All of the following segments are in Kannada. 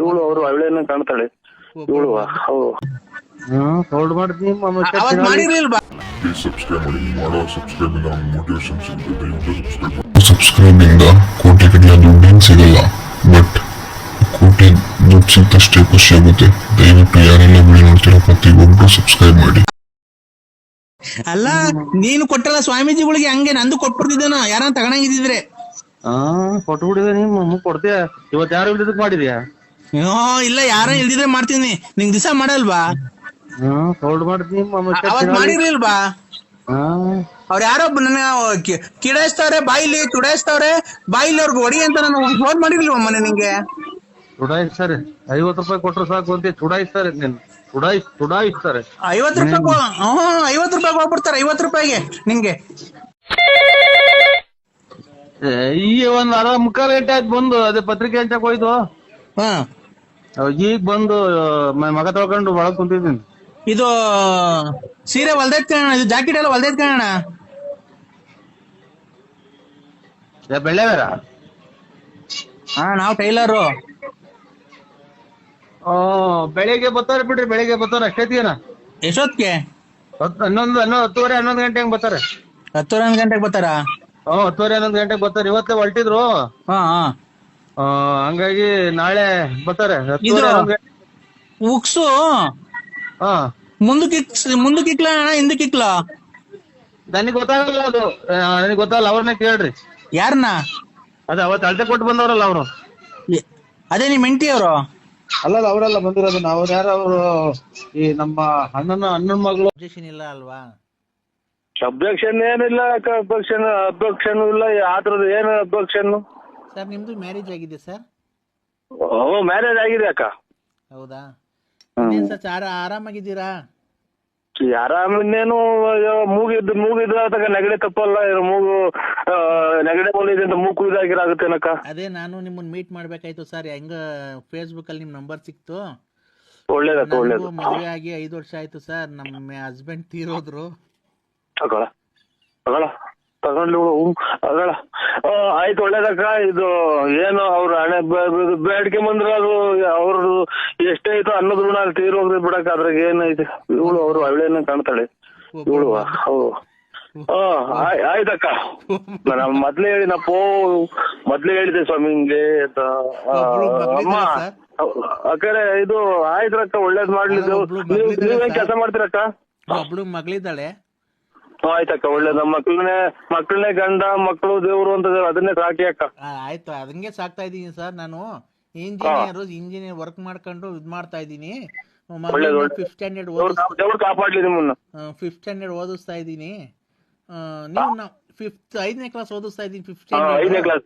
ಇವಳು ಅವರು ಅವಳೇನ ಕಾಣ್ತಾಳೆ ಇವಳು ಹೋಲ್ಡ್ ಮಾಡ್ತೀನಿ ಮಾಡಿರ್ಲಿಲ್ವಾ? ಸಬ್ಸ್ಕ್ರೈಬ್ ಮಾಡಿ. ನೀವು ಮಾಡೋ ಸಬ್ಸ್ಕ್ರೈಬ್ ಇಂದ ಮೋಟಿವೇಶನ್ ಸಿಗುತ್ತೆ. ದಯವಿಟ್ಟು ಸಬ್ಸ್ಕ್ರೈಬ್ ಇಂದ ಕೋಟಿ ಕಟ್ಟಲೆ ದುಡ್ಡೇನು ಸಿಗಲ್ಲ, ಬಟ್ ಕೋಟಿ ದುಡ್ಡು ಸಿಕ್ಕಷ್ಟೇ ಖುಷಿ ಆಗುತ್ತೆ. ದಯವಿಟ್ಟು ಯಾರೆಲ್ಲ ವಿಡಿಯೋ ನೋಡ್ತೀರೋ ಪ್ರತಿಯೊಬ್ಬರು ಸಬ್ಸ್ಕ್ರೈಬ್ ಮಾಡಿ. ಅಲ್ಲ ನೀನು ಕೊಟ್ಟಲ್ಲ ಸ್ವಾಮೀಜಿಗಳಿಗೆ, ಹಂಗೆ ನಂದು ಕೊಟ್ಬಿಡ್ತಿದ್ದೇನ ಯಾರ ತಗೊಂಡಿದ್ರೆ. ಕೊಟ್ಬಿಡಿದೆ ನೀವು ಕೊಡ್ತೀಯ. ಇವತ್ತು ಯಾರು ಇಲ್ದಿದ್ದಕ್ ಮಾಡಿದ್ಯಾ? ಇಲ್ಲ ಯಾರ ಇಲ್ದಿದ್ರೆ ಮಾಡ್ತೀನಿ. ನಿಂಗ್ ದಿವಸ ಮಾಡಲ್ವಾ? ಹೋಲ್ಡ್ ಮಾಡ್ತೀನಿ ಅವತ್ ಮಾಡಿರ್ಲಿಲ್ವಾ? ಅವ್ರ ಯಾರೊಬ್ಬ ನನ್ನ ಕಿಡಾಯಿಸ್ತವ್ರೆ, ಬಾಯಿಲಿ ಚುಡಾಯಿಸ್ತವ್ರೆ, ಬಾಯಿಲಿ ಅವ್ರಿಗೆ ಹೊಡಿ ಅಂತ ನಾನು ಫೋನ್ ಮಾಡಿರ್ಲಿಲ್ವ ಮೊನ್ನೆ ನಿಂಗೆ? ಚುಡಾಯಿಸ್ತಾರೆ. 50 ರೂಪಾಯಿ ಕೊಟ್ರು ಸಾಕು ಅಂತ ಚುಡಾಯಿಸ್ತಾರೆ. ನೀನು ಚುಡಾಯಿಸ್ತಾರೆ. 50 ರೂಪಾಯಿ 50 ರೂಪಾಯಿ ಹೋಗ್ಬಿಡ್ತಾರೆ. 50 ರೂಪಾಯಿಗೆ ನಿಂಗೆ ಈಗ ಒಂದ್ ಮುಕ್ಕಾಲು ಗಂಟೆ ಆಯ್ತು ಬಂದು. ಅದೇ ಪತ್ರಿಕೆ ಹಂಚಕ್ ಹೋಯ್ತು. ಈಗ ಬಂದು ಮಗ ತೊಳ್ಕೊಂಡು ಒಳಗ್ ಕುಂತಿದ್ದೀನಿ. ಇದು ಸೀರೆ ಹೊಲ್ದೈತ್ ಕಾಣ, ಇದು ಜಾಕೆಟ್ ಎಲ್ಲ ಹೊಲ್ದೈತ್ ಕಾಣ. ಬೆಳ್ಳೆ ಬೇರ ನಾವು ಟೈಲರು. ಬೆಳಿಗ್ಗೆ ಬರ್ತಾರೆ ಬಿಡ್ರಿ, ಬೆಳಿಗ್ಗೆ ಬರ್ತಾರೆ ಅಷ್ಟೇತಿಗೆನ. ಎಷ್ಟೊತ್ತಿಗೆ? 10:30 11 ಗಂಟೆ ಹಂಗ್ ಬರ್ತಾರೆ. 10 ಗಂಟೆಗೆ ಬರ್ತಾರ? 10 11 ಗಂಟೆಗೆ ಬರ್ತಾರೆ. ಇವತ್ತೇ ಹೊರಟಿದ್ರು, ಹಂಗಾಗಿ ನಾಳೆ ಬರ್ತಾರೆ. ಉಕ್ಸು ಮುಂದಕ್ಕಿಕ್ಲ ಹಿಂದಕ್ಕಿಕ್ಲ ನನಗ್ ಗೊತ್ತಾಗಲ್ಲ. ಅದು ನನಗ್ ಗೊತ್ತಾಗಲ್ಲ. ಅವ್ರನ್ನೇ ಕೇಳ್ರಿ. ಯಾರನ್ನ? ಅದ ಅವತ್ತು ಅಳತೆ ಕೊಟ್ಟು ಬಂದವ್ರಲ್ಲ ಅವರು. ಅದೇ ನಿಮ್ ಹೆಂಡತಿ ಅವರು? ಅಲ್ಲ ಅವರೆಲ್ಲ ಬಂದಿರೋದು. ನಾವು ಯಾರು ಅವರು ಈ ನಮ್ಮ ಅಣ್ಣನ ಮಗಳು. ಅಬ್ಜೆಕ್ಷನ್ ಇಲ್ಲ ಅಲ್ವಾ? ಅಬ್ಜೆಕ್ಷನ್ ಏನಿಲ್ಲ. ಅಬ್ಜೆಕ್ಷನ್ ಇಲ್ಲ. ಆದ್ರದ್ದು ಏನು ಅಬ್ಜೆಕ್ಷನ್? ಸರ್ ನಿಮ್ದು ಮ್ಯಾರೇಜ್ ಆಗಿದೆ ಸರ್? ಮ್ಯಾರೇಜ್ ಆಗಿದೆ ಅಕ್ಕ. ಹೌದಾ? ಸರ್ ಆರಾಮಾಗಿದ್ದೀರಾ? ಆರಾಮಿನ್ನೇನು ಮೂಗಿದ್ರ ತಗ ನೆಗಡಿ ತಪ್ಪಲ್ಲ. ಮೂಗು ನೆಗಡಿ ಬಂದಿದೆ ಅಂತ ಮೂಗು ಇದಾಗಿರಾಗುತ್ತೇನಕ್ಕ. ಅದೇ ನಾನು ನಿಮ್ಮನ್ನ ಮೀಟ್ ಮಾಡ್ಬೇಕಾಯ್ತು ಸರ್. ಹೆಂಗ ಫೇಸ್ಬುಕ್ ಅಲ್ಲಿ ನಿಮ್ ನಂಬರ್ ಸಿಕ್ತು. ಒಳ್ಳೇದಕ್ಕ ಒಳ್ಳೇದು. ಮದುವೆ ಆಗಿ 5 ವರ್ಷ ಆಯ್ತು ಸರ್. ನಮ್ಮ ಹಸ್ಬೆಂಡ್ ತೀರೋದ್ರು. ತಗೊಂಡ್ಲಿ ಅಗಳ. ಆಯ್ತು ಒಳ್ಳೇದಕ್ಕ. ಇದು ಏನು ಅವ್ರ ಹಣೆ ಬೇಡಿಕೆ ಬಂದ್ರ ಅದು ಅವ್ರದ್ದು ಎಷ್ಟೇ ಆಯ್ತು ಅನ್ನೋದ್ ಋಣ ತೀರೋಗ್ರಿ ಬಿಡಕ್. ಅದ್ರಾಗ ಏನೈತೆ ಇವಳು ಅವರು ಅವಳೇನ ಕಾಣ್ತಾಳೆ ಇವಳು. ಆಯ್ತಕ್ಕ. ನಾನು ಮೊದ್ಲೇ ಹೇಳಿದೆ ಸ್ವಾಮಿ ಹಿಂಗೆ ಅಂತ. ಅಮ್ಮ ಅಕ್ಕರೆ ಇದು ಆಯ್ತ್ರಕ್ಕ, ಒಳ್ಳೇದ್ ಮಾಡ್ಲಿದ್ದು. ನೀವೇನ್ ಕೆಲಸ ಮಾಡ್ತೀರಕ್ಕ? ಒಬ್ಳು ಮಗಳಿದ್ದಾಳೆ. ಆಯ್ತಕ್ಕ ಒಳ್ಳೇದ. ಮಕ್ಕಳನ್ನೇ ಗಂಡ ಮಕ್ಕಳು ದೇವ್ರು ಅಂತ ಅದನ್ನೇ ಸಾಕಿ ಅಕ್ಕ. ಆಯ್ತು, ಅದಂಗೆ ಸಾಕ್ತಾ ಇದೀನಿ ಸರ್. ನಾನು ಇಂಜಿನಿಯರ್ ವರ್ಕ್ ಮಾಡ್ಕೊಂಡು ಇದ್ ಮಾಡ್ತಾ ಇದೀನಿ. 5th ಸ್ಟ್ಯಾಂಡರ್ಡ್ ಕಾಪಾಡ್ಲಿ ನಿಮ್ಮನ್ನ. 5th ಸ್ಟ್ಯಾಂಡರ್ಡ್ ಓದಿಸ್ತಾ ಇದೀನಿ. ನೀವು 5ನೇ ಕ್ಲಾಸ್ ಓದಿಸ್ತಾ ಇದೀನಿ. 5ನೇ ಕ್ಲಾಸ್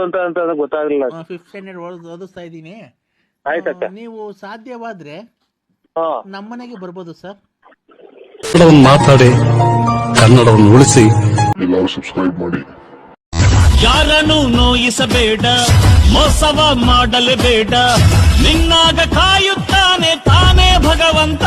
ಅಂತ ಗೊತ್ತಾಗಲಿಲ್ಲ. 5th ಸ್ಟ್ಯಾಂಡರ್ಡ್ ಓದಿಸ್ತಾ ಇದೀನಿ. ಆಯ್ತಕ್ಕ. ನೀವು ಸಾಧ್ಯವಾದ್ರೆ ನಮ್ಮನೆಗೆ ಬರ್ಬೋದು ಸರ್. ಮಾತಾಡಿ ಕನ್ನಡವನ್ನು ಉಳಿಸಿ. ಎಲ್ಲರೂ ಸಬ್ಸ್ಕ್ರೈಬ್ ಮಾಡಿ. ಯಾರನ್ನು ನೋಯಿಸಬೇಡ, ಮೋಸವ ಮಾಡಲೇಬೇಡ. ನಿನ್ನಾಗ ಕಾಯುತ್ತಾನೆ ತಾನೇ ಭಗವಂತ.